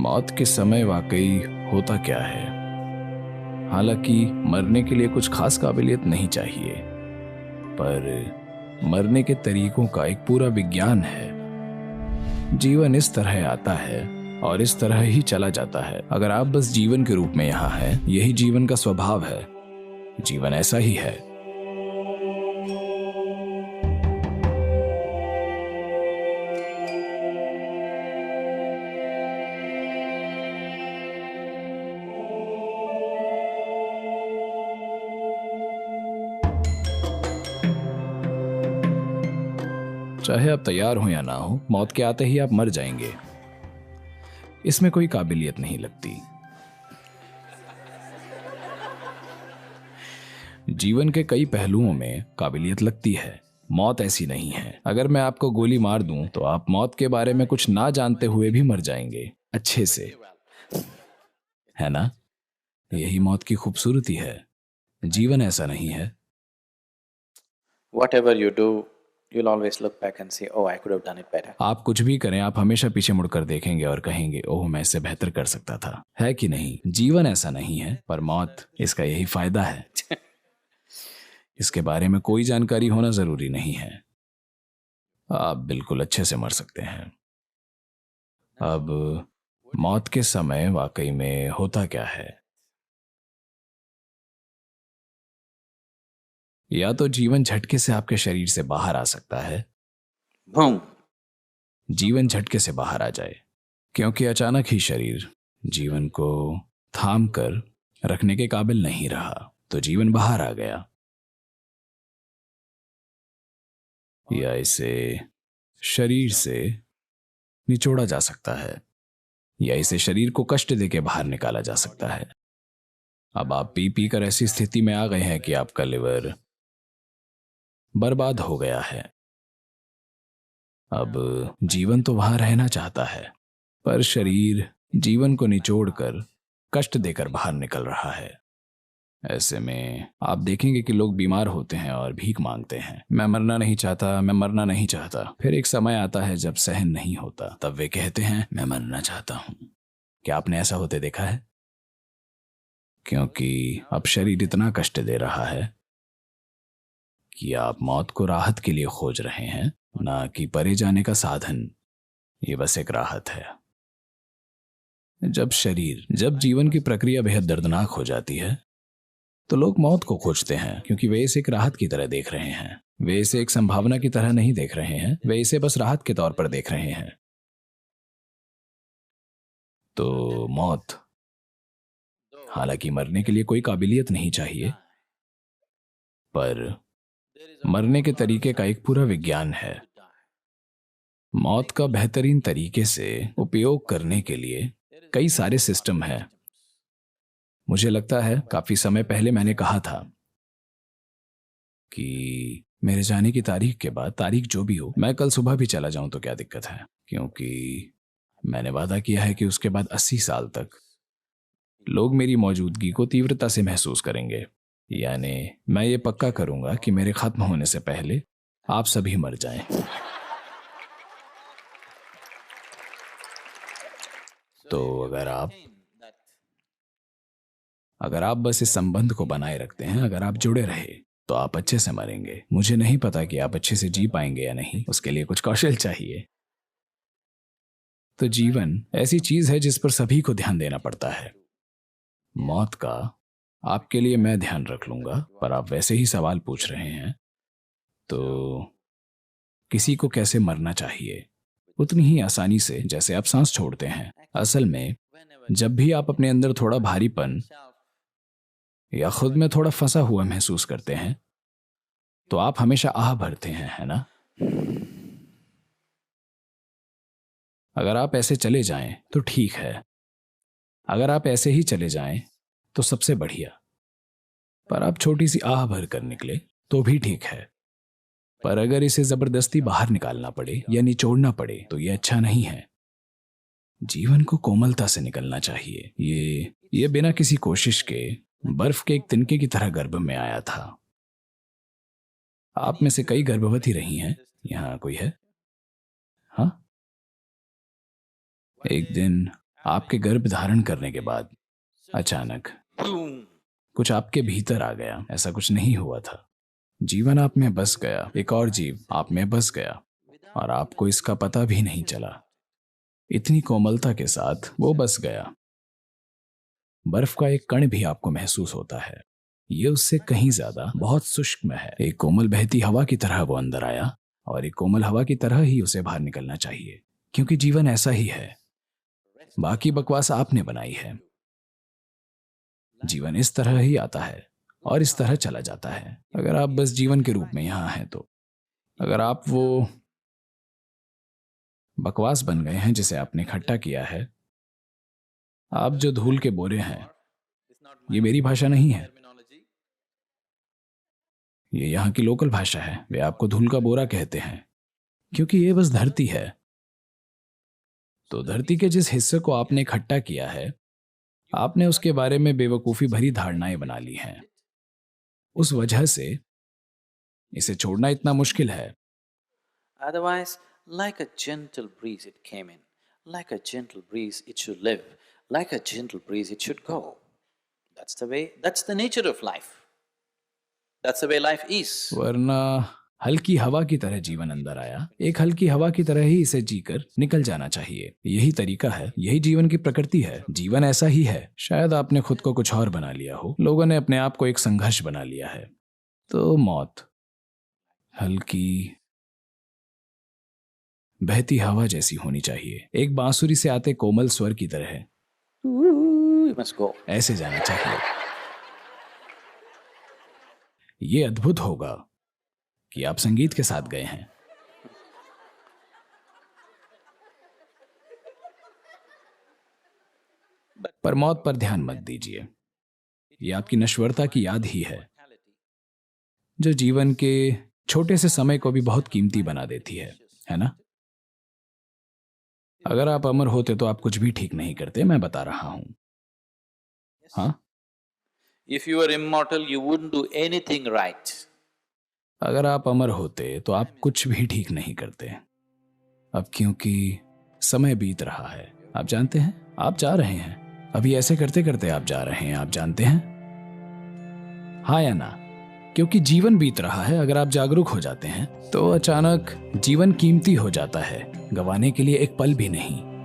मौत के समय वाकई होता क्या है। हालांकि मरने के लिए कुछ खास काबिलियत नहीं चाहिए, पर मरने के तरीकों का एक पूरा विज्ञान है। जीवन इस तरह आता है और इस तरह ही चला जाता है। अगर आप बस जीवन के रूप में यहाँ हैं, यही जीवन का स्वभाव है। जीवन ऐसा ही है। चाहे आप तैयार हो या ना हो, मौत के आते ही आप मर जाएंगे। इसमें कोई काबिलियत नहीं लगती। जीवन के कई पहलुओं में काबिलियत लगती है, मौत ऐसी नहीं है। अगर मैं आपको गोली मार दूं तो आप मौत के बारे में कुछ ना जानते हुए भी मर जाएंगे, अच्छे से, है ना? यही मौत की खूबसूरती है। जीवन ऐसा नहीं है। Whatever you do, you'll always look back and say, oh, I could have done it better. आप कुछ भी करें, आप हमेशा पीछे मुड़कर देखेंगे और कहेंगे, ओह, मैं इससे बेहतर कर सकता था। है कि नहीं? जीवन ऐसा नहीं है, पर मौत, इसका यही फायदा है। इसके बारे में कोई जानकारी होना जरूरी नहीं है। आप बिल्कुल अच्छे से मर सकते हैं। अब मौत के समय वाकई में होता क्या है? या तो जीवन झटके से आपके शरीर से बाहर आ सकता है। Boom! जीवन झटके से बाहर आ जाए, क्योंकि अचानक ही शरीर जीवन को थाम कर रखने के काबिल नहीं रहा, तो जीवन बाहर आ गया। या इसे शरीर से निचोड़ा जा सकता है, या इसे शरीर को कष्ट देके बाहर निकाला जा सकता है। अब आप पी पी कर ऐसी स्थिति में आ गए हैं कि आपका लिवर बर्बाद हो गया है। अब जीवन तो वहां रहना चाहता है, पर शरीर जीवन को निचोड़कर कष्ट देकर बाहर निकल रहा है। ऐसे में आप देखेंगे कि लोग बीमार होते हैं और भीख मांगते हैं, मैं मरना नहीं चाहता, मैं मरना नहीं चाहता। फिर एक समय आता है जब सहन नहीं होता, तब वे कहते हैं, मैं मरना चाहता हूं। क्या आपने ऐसा होते देखा है? क्योंकि अब शरीर इतना कष्ट दे रहा है कि आप मौत को राहत के लिए खोज रहे हैं, ना कि परे जाने का साधन। ये बस एक राहत है। जब जीवन की प्रक्रिया बेहद दर्दनाक हो जाती है, तो लोग मौत को खोजते हैं, क्योंकि वे इसे एक राहत की तरह देख रहे हैं। वे इसे एक संभावना की तरह नहीं देख रहे हैं, वे इसे बस राहत के तौर पर देख रहे हैं। तो मौत, हालांकि मरने के लिए कोई काबिलियत नहीं चाहिए, पर मरने के तरीके का एक पूरा विज्ञान है। मौत का बेहतरीन तरीके से उपयोग करने के लिए कई सारे सिस्टम हैं। मुझे लगता है काफी समय पहले मैंने कहा था कि मेरे जाने की तारीख के बाद, तारीख जो भी हो, मैं कल सुबह भी चला जाऊं तो क्या दिक्कत है, क्योंकि मैंने वादा किया है कि उसके बाद 80 साल तक लोग मेरी मौजूदगी को तीव्रता से महसूस करेंगे। यानी मैं ये पक्का करूंगा कि मेरे खत्म होने से पहले आप सभी मर जाएं। तो अगर आप बस इस संबंध को बनाए रखते हैं, अगर आप जुड़े रहे, तो आप अच्छे से मरेंगे। मुझे नहीं पता कि आप अच्छे से जी पाएंगे या नहीं, उसके लिए कुछ कौशल चाहिए। तो जीवन ऐसी चीज है जिस पर सभी को ध्यान देना पड़ता है। मौत का आपके लिए मैं ध्यान रख लूंगा, पर आप वैसे ही सवाल पूछ रहे हैं, तो किसी को कैसे मरना चाहिए? उतनी ही आसानी से जैसे आप सांस छोड़ते हैं। असल में जब भी आप अपने अंदर थोड़ा भारीपन या खुद में थोड़ा फंसा हुआ महसूस करते हैं, तो आप हमेशा आह भरते हैं, है ना? अगर आप ऐसे चले जाएं तो ठीक है, अगर आप ऐसे ही चले जाएं तो सबसे बढ़िया, पर आप छोटी सी आह भर कर निकले तो भी ठीक है। पर अगर इसे जबरदस्ती बाहर निकालना पड़े या निचोड़ना पड़े तो यह अच्छा नहीं है। जीवन को कोमलता से निकलना चाहिए। ये बिना किसी कोशिश के बर्फ के एक तिनके की तरह गर्भ में आया था। आप में से कई गर्भवती रही हैं। यहां कोई है? हाँ, एक दिन आपके गर्भ धारण करने के बाद अचानक boom. कुछ आपके भीतर आ गया। ऐसा कुछ नहीं हुआ था। जीवन आप में बस गया, एक और जीव आप में बस गया और आपको इसका पता भी नहीं चला। इतनी कोमलता के साथ वो बस गया। बर्फ का एक कण भी आपको महसूस होता है। ये उससे कहीं ज्यादा बहुत सूक्ष्म है। एक कोमल बहती हवा की तरह वो अंदर आया और एक कोमल हवा की तरह ही उसे बाहर निकलना चाहिए, क्योंकि जीवन ऐसा ही है। बाकी बकवास आपने बनाई है। जीवन इस तरह ही आता है और इस तरह चला जाता है, अगर आप बस जीवन के रूप में यहां हैं तो। अगर आप वो बकवास बन गए हैं जिसे आपने इकट्ठा किया है, आप जो धूल के बोरे हैं, ये मेरी भाषा नहीं है, ये यहाँ की लोकल भाषा है। वे आपको धूल का बोरा कहते हैं क्योंकि ये बस धरती है। तो धरती के जिस हिस्से को आपने इकट्ठा किया है, आपने उसके बारे में बेवकूफी भरी धारणाएं बना ली हैं। उस वजह से इसे छोड़ना इतना मुश्किल है। Otherwise, like a gentle breeze it came in, like a gentle breeze it should live, like a gentle breeze it should go. That's the nature of life. That's the way life is. वरना हल्की हवा की तरह जीवन अंदर आया, एक हल्की हवा की तरह ही इसे जीकर निकल जाना चाहिए। यही तरीका है, यही जीवन की प्रकृति है। जीवन ऐसा ही है। शायद आपने खुद को कुछ और बना लिया हो, लोगों ने अपने आप को एक संघर्ष बना लिया है। तो मौत हल्की बहती हवा जैसी होनी चाहिए, एक बांसुरी से आते कोमल स्वर की तरह। You must go. ऐसे जाना चाहिए। ये अद्भुत होगा कि आप संगीत के साथ गए हैं। पर मौत पर ध्यान मत दीजिए। ये आपकी नश्वरता की याद ही है, जो जीवन के छोटे से समय को भी बहुत कीमती बना देती है ना? अगर आप अमर होते तो आप कुछ भी ठीक नहीं करते, मैं बता रहा हूं। हाँ, If you were immortal, you wouldn't do anything right. अगर आप अमर होते तो आप कुछ भी ठीक नहीं करते। अब क्योंकि समय बीत रहा है, आप जानते हैं, आप जा रहे हैं। अभी ऐसे करते करते आप जा रहे हैं, आप जानते हैं, हाँ या ना? क्योंकि जीवन बीत रहा है। अगर आप जागरूक हो जाते हैं तो अचानक जीवन कीमती हो जाता है, गंवाने के लिए एक पल भी नहीं।